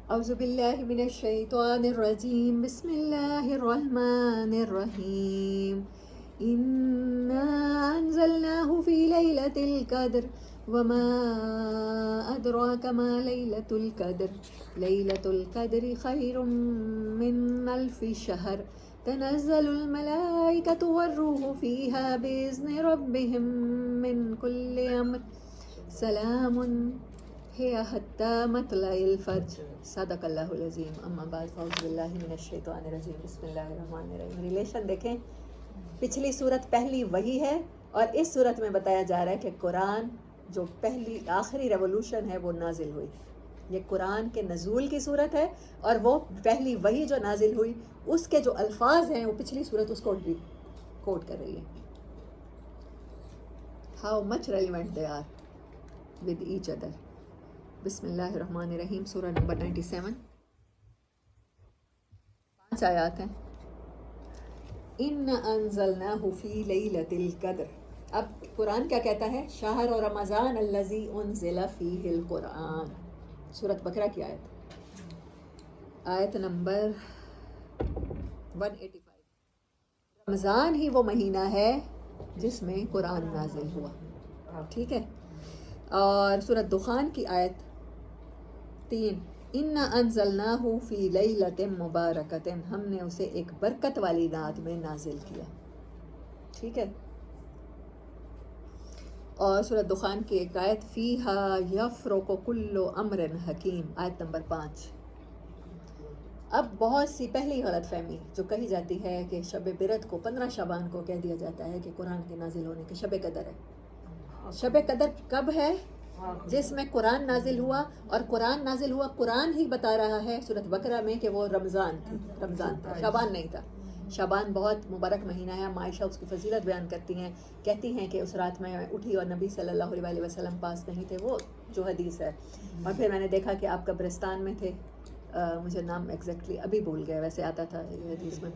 اعوذ باللہ من الشیطان الرجیم بسم اللہ الرحمن الرحیم انا انزلناہ فی لیلۃ القدر وما ادراک ما لیلۃ القدر لیلۃ القدر خیر من الف شہر تنزل الملائکۃ والروح فیہا بإذن ربہم من کل امر سلام ہے حتی مطلع الفجر صدق اللہ العظیم اما بعد فاعوذ باللہ من الشیطان الرجیم بسم اللہ الرحمن الرحیم. ریلیشن دیکھیں، پچھلی صورت پہلی وحی ہے اور اس صورت میں بتایا جا رہا ہے کہ قرآن جو پہلی آخری ریولوشن ہے وہ نازل ہوئی. یہ قرآن کے نزول کی صورت ہے اور وہ پہلی وحی جو نازل ہوئی اس کے جو الفاظ ہیں وہ پچھلی صورت اس کو کوٹ کر رہی ہے. How much relevant they are with each other. بسم اللہ الرحمن الرحیم. سورہ نمبر 97، 5 آیات ہیں. ان انزلناہ فی لیلۃ القدر. اب قرآن کیا کہتا ہے؟ شہر رمضان الذی انزل فیہ القرآن. سورۃ بقرہ کی آیت نمبر 185. رمضان ہی وہ مہینہ ہے جس میں قرآن نازل ہوا. ٹھیک ہے. اور سورۃ دخان کی آیت 3، اِنَّا أَنزَلْنَاهُ فِي لَيْلَةٍ مُبَارَكَةٍ. ہم نے اسے ایک برکت والی رات میں نازل کیا. ٹھیک ہے. اور سورۃ دخان کی ایک آیت فِيهَا يَفْرُقُ كُلُّ أَمْرٍ حَكِيمٍ، آیت نمبر 5. اب بہت سی پہلی غلط فہمی جو کہی جاتی ہے کہ شب برات کو 15 شعبان کو کہہ دیا جاتا ہے کہ قرآن کے نازل ہونے کی شب قدر ہے. شب قدر کب ہے؟ جس میں قرآن نازل ہوا. اور قرآن نازل ہوا، قرآن ہی بتا رہا ہے سورۃ بقرہ میں کہ وہ رمضان تھا، شعبان نہیں تھا. شعبان بہت مبارک مہینہ ہے. عائشہ اس کی فضیلت بیان کرتی ہیں، کہتی ہیں کہ اس رات میں اٹھی اور نبی صلی اللہ علیہ وسلم پاس نہیں تھے. وہ جو حدیث ہے. اور پھر میں نے دیکھا کہ آپ قبرستان میں تھے. مجھے نام ایگزیکٹلی ابھی بھول گیا، ویسے آتا تھا یہ حدیث میں.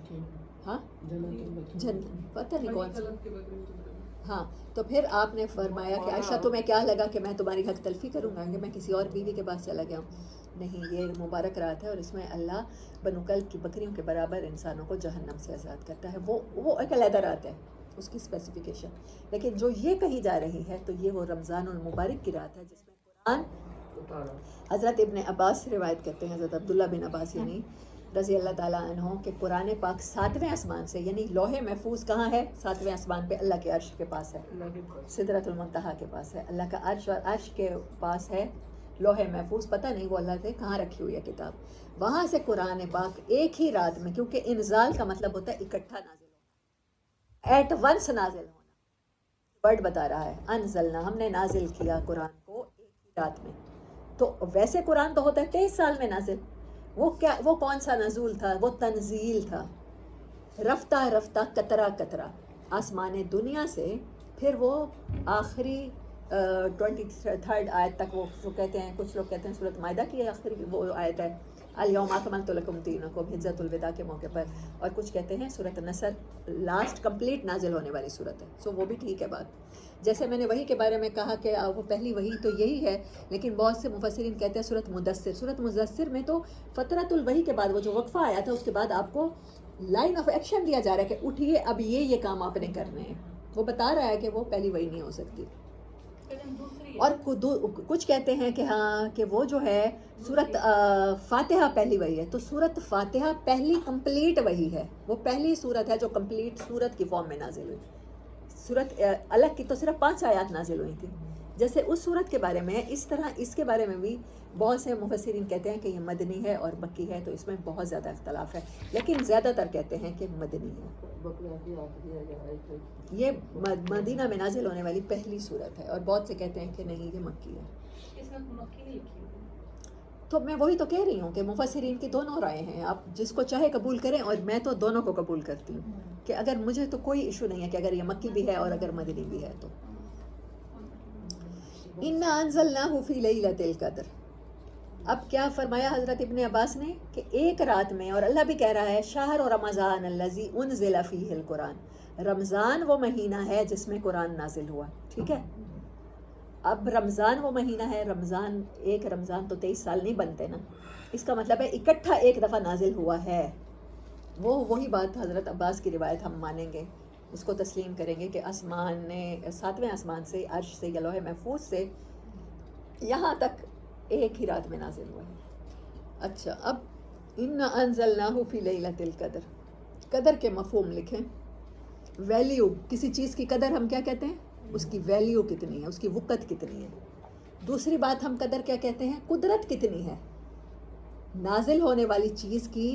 ہاں پتہ نہیں کون سا. ہاں تو پھر آپ نے فرمایا کہ عائشہ تمہیں کیا لگا کہ میں تمہاری حق تلفی کروں گا کہ میں کسی اور بیوی کے پاس چلا گیا ہوں؟ نہیں، یہ مبارک رات ہے اور اس میں اللہ بنو کلب کی بکریوں کے برابر انسانوں کو جہنم سے آزاد کرتا ہے. وہ ایک علیحدہ رات ہے، اس کی اسپیسیفیکیشن. لیکن جو یہ کہی جا رہی ہے تو یہ وہ رمضان المبارک کی رات ہے جس میں قرآن. حضرت ابن عباس روایت کرتے ہیں، حضرت عبداللہ بن عباس یعنی رضی اللہ تعالیٰ عنہ، کہ قرآن پاک 7ویں آسمان سے، یعنی لوح محفوظ کہاں ہے؟ 7ویں آسمان پہ، اللہ کے عرش کے پاس ہے، سدرۃ المنتہا کے پاس ہے. اللہ کا عرش اور عرش کے پاس ہے لوح محفوظ. پتہ نہیں وہ اللہ نے کہاں رکھی ہوئی ہے کتاب. وہاں سے قرآن پاک ایک ہی رات میں، کیونکہ انزال کا مطلب ہوتا ہے اکٹھا نازل ہونا، ایٹ ونس نازل ہونا. ورڈ بتا رہا ہے انزلنا، ہم نے نازل کیا قرآن کو ایک ہی رات میں. تو ویسے قرآن تو ہوتا ہے 23 سال میں نازل. وہ کون سا نزول تھا؟ وہ تنزیل تھا. رفتہ رفتہ قطرہ قطرہ آسمان دنیا سے، پھر وہ آخری 23rd آیت تک. وہ کہتے ہیں، کچھ لوگ کہتے ہیں سورۃ مائدہ کی آخری وہ آیت ہے، الیوم اکملت لکم دینکم، حجۃ الوداع کے موقع پر. اور کچھ کہتے ہیں سورۃ النصر لاسٹ کمپلیٹ نازل ہونے والی صورت ہے. سو وہ بھی ٹھیک ہے بات. جیسے میں نے وحی کے بارے میں کہا کہ وہ پہلی وحی تو یہی ہے، لیکن بہت سے مفسرین کہتے ہیں سورۃ مدثر. سورۃ مدثر میں تو فترۃ الوحی کے بعد وہ جو وقفہ آیا تھا اس کے بعد آپ کو لائن آف ایکشن دیا جا رہا ہے کہ اٹھیے اب یہ کام آپ نے کرنے ہیں. وہ بتا رہا ہے کہ وہ پہلی وحی نہیں ہو سکتی. اور کچھ کہتے ہیں کہ ہاں کہ وہ جو ہے سورۃ فاتحہ پہلی وحی ہے. تو سورۃ فاتحہ پہلی کمپلیٹ وحی ہے. وہ پہلی سورت ہے جو کمپلیٹ سورت کی فارم میں نازل ہوئی. سورت الگ کی تو صرف 5 آیات نازل ہوئی تھی. جیسے اس صورت کے بارے میں، اس طرح اس کے بارے میں بھی بہت سے مفسرین کہتے ہیں کہ یہ مدنی ہے اور مکی ہے. تو اس میں بہت زیادہ اختلاف ہے، لیکن زیادہ تر کہتے ہیں کہ مدنی ہے. یہ مدینہ میں نازل ہونے والی پہلی صورت ہے. اور بہت سے کہتے ہیں کہ نہیں، یہ مکی ہے. اس میں مکی نہیں لکھی ہوئی. تو میں وہی تو کہہ رہی ہوں کہ مفسرین کی دونوں رائے ہیں. آپ جس کو چاہے قبول کریں، اور میں تو دونوں کو قبول کرتی ہوں کہ اگر مجھے تو کوئی ایشو نہیں ہے کہ اگر یہ مکی بھی ہے اور اگر مدنی بھی ہے تو. اِنَّا أَنزَلْنَاهُ فِي لَيْلَةِ الْقَدْرِ. اب کیا فرمایا حضرت ابن عباس نے کہ ایک رات میں. اور اللہ بھی کہہ رہا ہے شہر رمضان الذی انزل فیہ القرآن. رمضان وہ مہینہ ہے جس میں قرآن نازل ہوا. ٹھیک ہے. اب رمضان وہ مہینہ ہے، رمضان ایک رمضان تو 23 سال نہیں بنتے نا، اس کا مطلب ہے اکٹھا ایک دفعہ نازل ہوا ہے. وہی بات حضرت عباس کی روایت ہم مانیں گے، اس کو تسلیم کریں گے کہ آسمان نے 7ویں آسمان سے، عرش سے یا لوح محفوظ سے یہاں تک ایک ہی رات میں نازل ہوا ہے. اچھا، اب اِنَّا أَنزَلْنَاهُ فِي لَيْلَةِ الْقَدْرِ، قدر کے مفہوم لکھیں. ویلیو، کسی چیز کی قدر ہم کیا کہتے ہیں؟ اس کی ویلیو کتنی ہے، اس کی وقت کتنی ہے. دوسری بات ہم قدر کیا کہتے ہیں؟ قدرت کتنی ہے، نازل ہونے والی چیز کی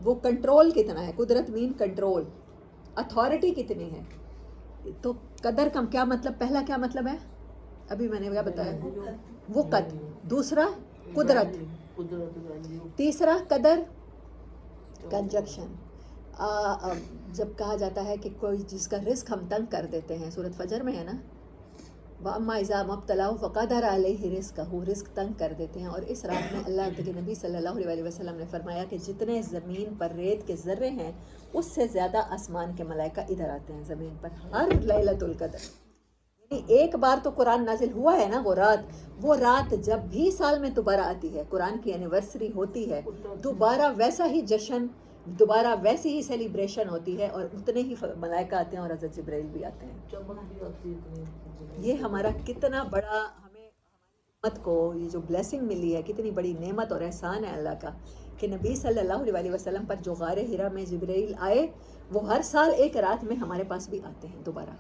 وہ کنٹرول کتنا ہے. قدرت مین کنٹرول، اتھارٹی کتنی ہے. تو قدر کا کیا مطلب، پہلا کیا مطلب ہے ابھی میں نے کیا بتایا؟ وقت. دوسرا قدرت. تیسرا قدر کنجکشن. جب کہا جاتا ہے کہ کوئی چیز کا رزق ہم تنگ کر دیتے ہیں، سورۃ فجر میں ہے نا، وَأَمَّا إِذَا مَا ابْتَلَاهُ فَقَدَرَ عَلَيْهِ رِزْقَهُ، رزق تنگ کر دیتے ہیں. اور اس رات میں اللہ کے نبی صلی اللہ علیہ وسلم نے فرمایا کہ جتنے زمین پر ریت کے ذرے ہیں اس سے زیادہ آسمان کے ملائکہ ادھر آتے ہیں زمین پر ہر لیلۃ القدر. یعنی ایک بار تو قرآن نازل ہوا ہے نا، وہ رات جب بھی سال میں دوبارہ آتی ہے، قرآن کی اینیورسری ہوتی ہے، دوبارہ ویسا ہی جشن، دوبارہ ویسی ہی سیلیبریشن ہوتی ہے، اور اتنے ہی ملائکہ آتے ہیں اور حضرت جبرائیل بھی آتے ہیں. یہ ہمارا کتنا بڑا، ہمیں ہماری امت کو یہ جو بلیسنگ ملی ہے، کتنی بڑی نعمت اور احسان ہے اللہ کا کہ نبی صلی اللہ علیہ وسلم پر جو غار حرا میں جبرائیل آئے وہ ہر سال ایک رات میں ہمارے پاس بھی آتے ہیں دوبارہ.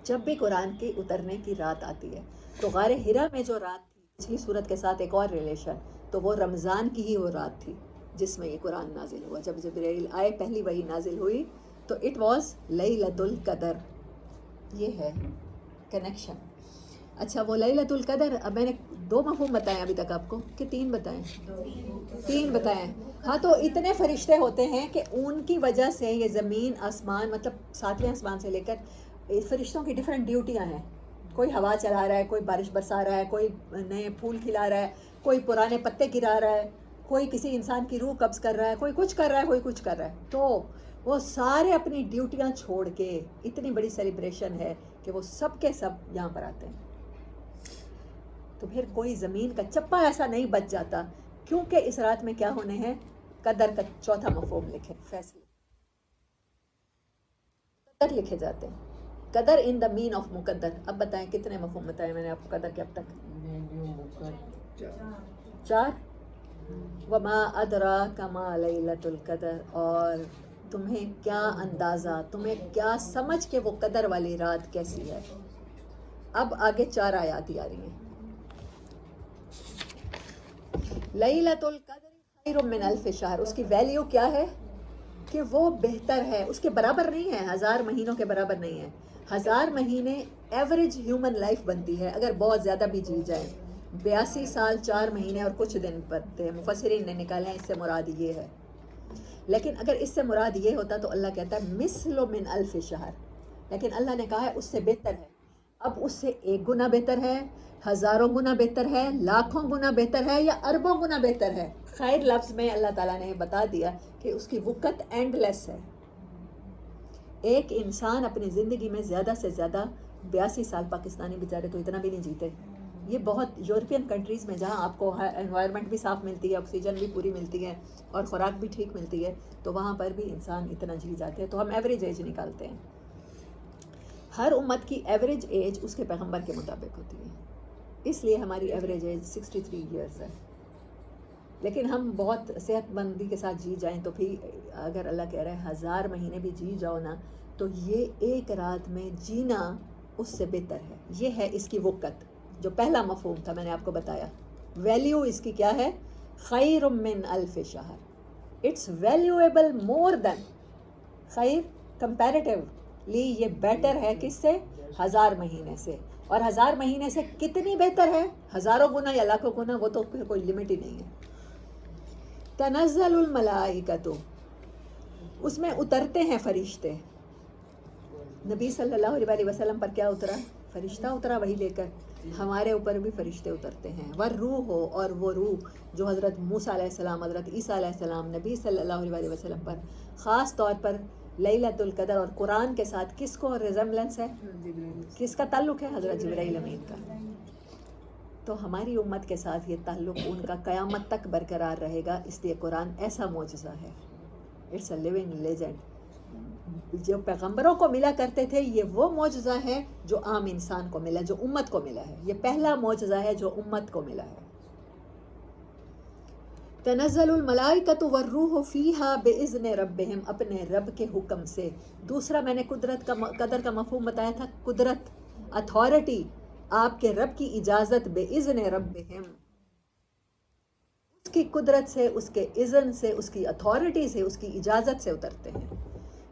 جب بھی قرآن کی اترنے کی رات آتی ہے تو غار حرا میں جو رات تھی، پچھلی صورت کے ساتھ ایک اور ریلیشن، تو وہ رمضان کی ہی وہ رات تھی جس میں یہ قرآن نازل ہوا. جب جبرائیل آئے پہلی وحی نازل ہوئی تو اٹ واز لیلۃ القدر. یہ ہے کنیکشن. اچھا، وہ لیلۃ القدر، اب میں نے 2 مفہوم بتائے ابھی تک آپ کو کہ 3 بتائیں؟ 3 بتائیں. ہاں، تو اتنے فرشتے ہوتے ہیں کہ ان کی وجہ سے یہ زمین آسمان، مطلب 7ویں آسمان سے لے کر فرشتوں کی ڈیفرنٹ ڈیوٹیاں ہیں. کوئی ہوا چلا رہا ہے، کوئی بارش برسا رہا ہے، کوئی نئے پھول کھلا رہا ہے، کوئی پرانے پتے گرا رہا ہے، کوئی کسی انسان کی روح قبض کر رہا ہے، کوئی کچھ کر رہا ہے، کوئی کچھ کر رہا ہے. تو وہ سارے اپنی ڈیوٹیاں چھوڑ کے، اتنی بڑی سیلیبریشن ہے کہ وہ سب کے سب یہاں پر آتے ہیں. تو پھر کوئی زمین کا چپا ایسا نہیں بچ جاتا، کیونکہ اس رات میں کیا ہونے ہیں؟ قدر کا چوتھا مفہوم لکھیں، فیصلے قدر لکھے جاتے ہیں. قدر ان دا مین آف مقدر. اب بتائیں کتنے مفہوم بتائے میں نے آپ کو قدر کے اب تک؟ 4. وما ادراک ما لیلۃ القدر، اور تمہیں کیا اندازہ، تمہیں کیا سمجھ کے وہ قدر والی رات کیسی ہے. اب آگے 4 آیات آ رہی ہیں. لیلۃ القدر خیر من الف شہر، اس کی ویلیو کیا ہے کہ وہ بہتر ہے، اس کے برابر نہیں ہے، 1000 مہینوں کے برابر نہیں ہے. 1000 مہینے ایوریج ہیومن لائف بنتی ہے اگر بہت زیادہ بھی جی جائیں. 82 سال 4 مہینے اور کچھ دن بنتے ہیں، مفسرین نے نکالے ہیں اس سے مراد یہ ہے. لیکن اگر اس سے مراد یہ ہوتا تو اللہ کہتا ہے مثل من الف شہر، لیکن اللہ نے کہا ہے اس سے بہتر ہے. اب اس سے 1 گنا بہتر ہے، 1000 گنا بہتر ہے، لاکھوں گنا بہتر ہے، یا اربوں گنا بہتر ہے. خیر لفظ میں اللہ تعالیٰ نے بتا دیا کہ اس کی وقت اینڈ لیس ہے. ایک انسان اپنی زندگی میں زیادہ سے زیادہ 82 سال، پاکستانی بیچارے تو اتنا بھی نہیں جیتے. یہ بہت یورپین کنٹریز میں جہاں آپ کو انوائرمنٹ بھی صاف ملتی ہے، آکسیجن بھی پوری ملتی ہے اور خوراک بھی ٹھیک ملتی ہے، تو وہاں پر بھی انسان اتنا جی جاتے ہیں. تو ہم ایوریج ایج نکالتے ہیں. ہر امت کی ایوریج ایج اس کے پیغمبر کے مطابق ہوتی ہے، اس لیے ہماری ایوریج ایج 63 ایئرز ہے. لیکن ہم بہت صحت مندی کے ساتھ جی جائیں تو پھر اگر اللہ کہہ رہا ہے 1000 مہینے بھی جی جاؤ نا، تو یہ ایک رات میں جینا اس سے بہتر ہے. یہ ہے اس کی وقت. جو پہلا مفہوم تھا میں نے آپ کو بتایا، ویلیو اس کی کیا ہے؟ خیر من الف شہر. اٹس ویلیویبل مور دین، خیر کمپیریٹیولی یہ بیٹر ہے کس سے؟ 1000 مہینے سے. اور 1000 مہینے سے کتنی بہتر ہے؟ ہزاروں گنا یا لاکھوں گنا، وہ تو پھر کوئی لمٹ ہی نہیں ہے. تنزل الملائکۃ، اس میں اترتے ہیں فرشتے. نبی صلی اللہ علیہ وسلم پر کیا اترا؟ فرشتہ اترا وہی لے کر. ہمارے اوپر بھی فرشتے اترتے ہیں. والروح، اور وہ روح جو حضرت موسیٰ علیہ السلام، حضرت عیسیٰ علیہ السلام، نبی صلی اللہ علیہ وسلم پر خاص طور پر لیلۃ القدر اور قرآن کے ساتھ کس کو ریزمبلنس ہے، کس کا تعلق ہے؟ حضرت جبرائیل امین کا. تو ہماری امت کے ساتھ یہ تعلق ان کا قیامت تک برقرار رہے گا، اس لیے قرآن ایسا معجزہ ہے. It's a living legend. جو پیغمبروں کو ملا کرتے تھے یہ وہ معجزہ ہے جو عام انسان کو ملا، جو امت کو ملا ہے. یہ پہلا معجزہ ہے جو امت کو ملا ہے. تنزل الملائکۃ والروح فیہا باذن ربہم، اپنے رب کے حکم سے. دوسرا میں نے قدر کا مفہوم بتایا تھا، قدرت، اتھارٹی، آپ کے رب کی اجازت، باذن ربہم، اس کی قدرت سے، اس کے اذن سے، اس کی اتھارٹی سے، اس کی اجازت سے اترتے ہیں.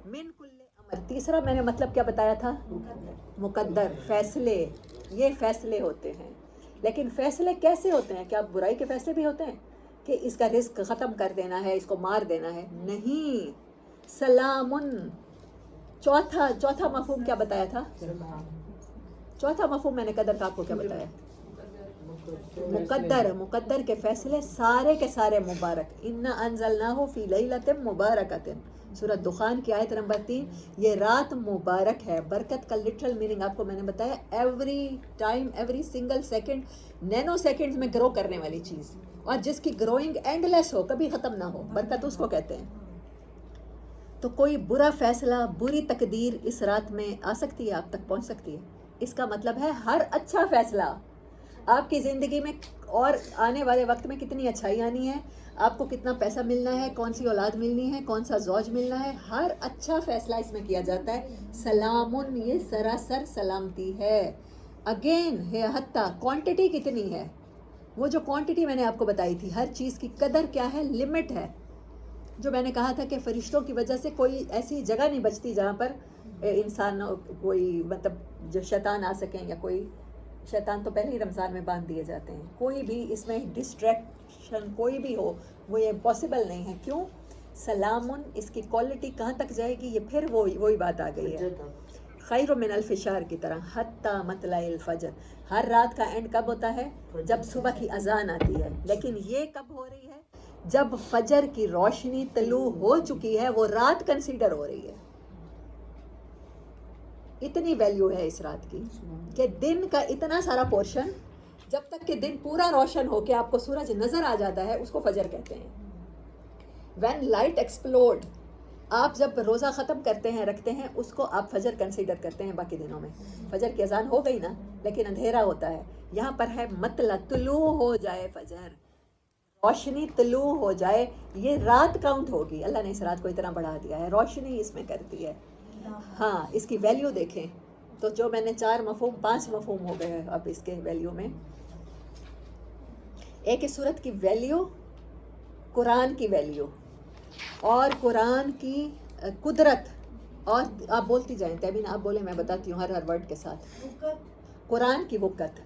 من کل امر. تیسرا میں نے مطلب کیا بتایا تھا؟ مقدر، فیصلے. یہ فیصلے ہوتے ہیں. لیکن فیصلے کیسے ہوتے ہیں؟ کیا برائی کے فیصلے بھی ہوتے ہیں کہ اس کا رزق ختم کر دینا ہے، اس کو مار دینا ہے؟ نہیں. سلامن. چوتھا مفہوم کیا بتایا تھا؟ چوتھا مفہوم میں نے قدر کا آپ کو کیا بتایا؟ مقدر کے فیصلے سارے کے سارے مبارک. انا انزلناہ فی لیلۃ مبارکۃ، سورۃ دخان کی آیت نمبر 3. یہ رات مبارک ہے. برکت کا لٹرل میننگ آپ کو میں نے بتایا، every time, every single second, Nano seconds میں گرو کرنے والی چیز، اور جس کی گروئنگ اینڈ لیس ہو، کبھی ختم نہ ہو، برکت اس کو کہتے ہیں. تو کوئی برا فیصلہ، بری تقدیر اس رات میں آ سکتی ہے، آپ تک پہنچ سکتی ہے. اس کا مطلب ہے ہر اچھا فیصلہ آپ کی زندگی میں اور آنے والے وقت میں کتنی اچھائی آنی ہے، آپ کو کتنا پیسہ ملنا ہے، کون سی اولاد ملنی ہے، کون سا زوج ملنا ہے، ہر اچھا فیصلہ اس میں کیا جاتا ہے. سلامن، یہ سراسر سلامتی ہے. اگین ہے حتیٰ، کوانٹٹی کتنی ہے؟ وہ جو کوانٹٹی میں نے آپ کو بتائی تھی، ہر چیز کی قدر کیا ہے؟ لمٹ ہے. جو میں نے کہا تھا کہ فرشتوں کی وجہ سے کوئی ایسی جگہ نہیں بچتی جہاں پر انسان کوئی مطلب جو شیطان آ سکیں، یا کوئی شیطان تو پہلے ہی رمضان میں باندھ دیے جاتے ہیں. کوئی بھی اس میں ڈسٹریکشن کوئی بھی ہو، وہ یہ پاسبل نہیں ہے. کیوں؟ سلامن، اس کی کوالٹی کہاں تک جائے گی؟ یہ پھر وہی بات آ گئی ہے، خیر من الف شہر کی طرح. حتی مطلع الفجر. ہر رات کا اینڈ کب ہوتا ہے؟ جب صبح کی اذان آتی ہے. لیکن یہ کب ہو رہی ہے؟ جب فجر کی روشنی طلوع ہو چکی ہے، وہ رات کنسیڈر ہو رہی ہے. اتنی ویلیو ہے اس رات کی کہ دن کا اتنا سارا پورشن، جب تک کہ دن پورا روشن ہو کے آپ کو سورج نظر آ جاتا ہے، اس کو فجر کہتے ہیں. وین لائٹ ایکسپلوڈ، آپ جب روزہ ختم کرتے ہیں، رکھتے ہیں، اس کو آپ فجر کنسیڈر کرتے ہیں. باقی دنوں میں فجر کی اذان ہو گئی نا، لیکن اندھیرا ہوتا ہے. یہاں پر ہے مطلع، طلوع ہو جائے فجر، روشنی طلوع ہو جائے، یہ رات کاؤنٹ ہوگی. اللہ نے اس رات کو اتنا بڑھا دیا ہے، روشنی اس میں کرتی ہے. ہاں، اس کی ویلیو دیکھیں تو جو میں نے 5 مفہوم ہو گئے اب اس کے ویلیو میں. ایک اس صورت کی ویلیو، قرآن کی ویلیو، اور قرآن کی قدرت. اور آپ بولتی جائیں، تیبین آپ بولیں، میں بتاتی ہوں ہر ورڈ کے ساتھ. قرآن کی وقت،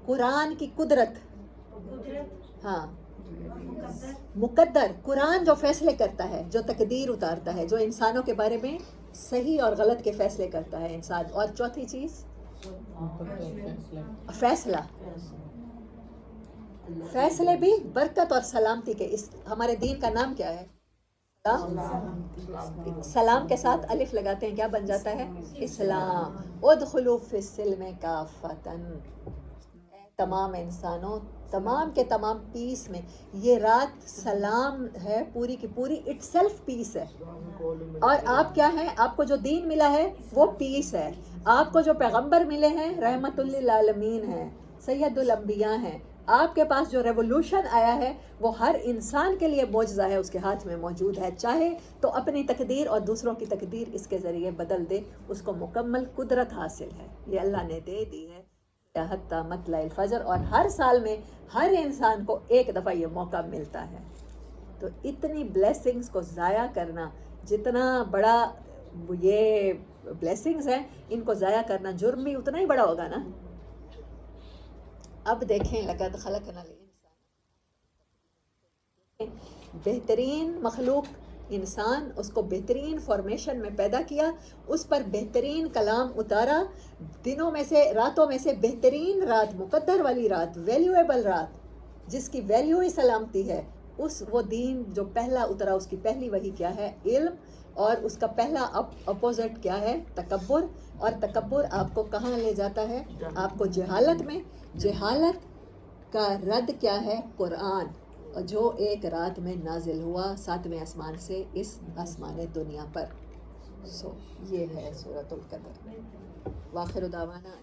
قرآن کی قدرت، ہاں، مقدر، قرآن جو فیصلے کرتا ہے، جو تقدیر اتارتا ہے، جو انسانوں کے بارے میں صحیح اور غلط کے فیصلے کرتا ہے انسان. اور چوتھی چیز فیصلہ. فیصلے بھی برکت اور سلامتی کے. اس ہمارے دین کا نام کیا ہے؟ سلام کے ساتھ الف لگاتے ہیں، کیا بن جاتا ہے؟ اسلام. ادخلوا فی السلم کافۃ، تمام انسانوں، تمام کے تمام پیس میں. یہ رات سلام ہے، پوری کی پوری اٹ سیلف پیس ہے. اور آپ کیا ہیں؟ آپ کو جو دین ملا ہے وہ پیس ہے. آپ کو جو پیغمبر ملے ہیں رحمت للعالمین ہیں، سید الانبیاء ہیں. آپ کے پاس جو ریولوشن آیا ہے وہ ہر انسان کے لیے معجزہ ہے، اس کے ہاتھ میں موجود ہے. چاہے تو اپنی تقدیر اور دوسروں کی تقدیر اس کے ذریعے بدل دے. اس کو مکمل قدرت حاصل ہے، یہ اللہ نے دے دی ہے. حتی مطلع الفجر. اور ہر سال میں ہر انسان کو ایک دفعہ یہ موقع ملتا ہے. تو اتنی بلیسنگز کو ضائع کرنا، جتنا بڑا یہ بلیسنگز ہیں، ان کو ضائع کرنا جرم بھی اتنا ہی بڑا ہوگا نا. اب دیکھیں، لقد خلقنا الانسان، بہترین مخلوق انسان، اس کو بہترین فارمیشن میں پیدا کیا، اس پر بہترین کلام اتارا. دنوں میں سے، راتوں میں سے بہترین رات، مقدر والی رات، ویلیویبل رات، جس کی ویلیو ہی سلامتی ہے، وہ دین جو پہلا اترا اس کی پہلی وحی کیا ہے؟ علم. اور اس کا پہلا اپوزٹ کیا ہے؟ تکبر. اور تکبر آپ کو کہاں لے جاتا ہے؟ آپ کو جہالت میں. جہالت کا رد کیا ہے؟ قرآن، جو ایک رات میں نازل ہوا 7ویں آسمان سے اس آسمان دنیا پر. یہ ہے سورۃ القدر. وآخر دعوانا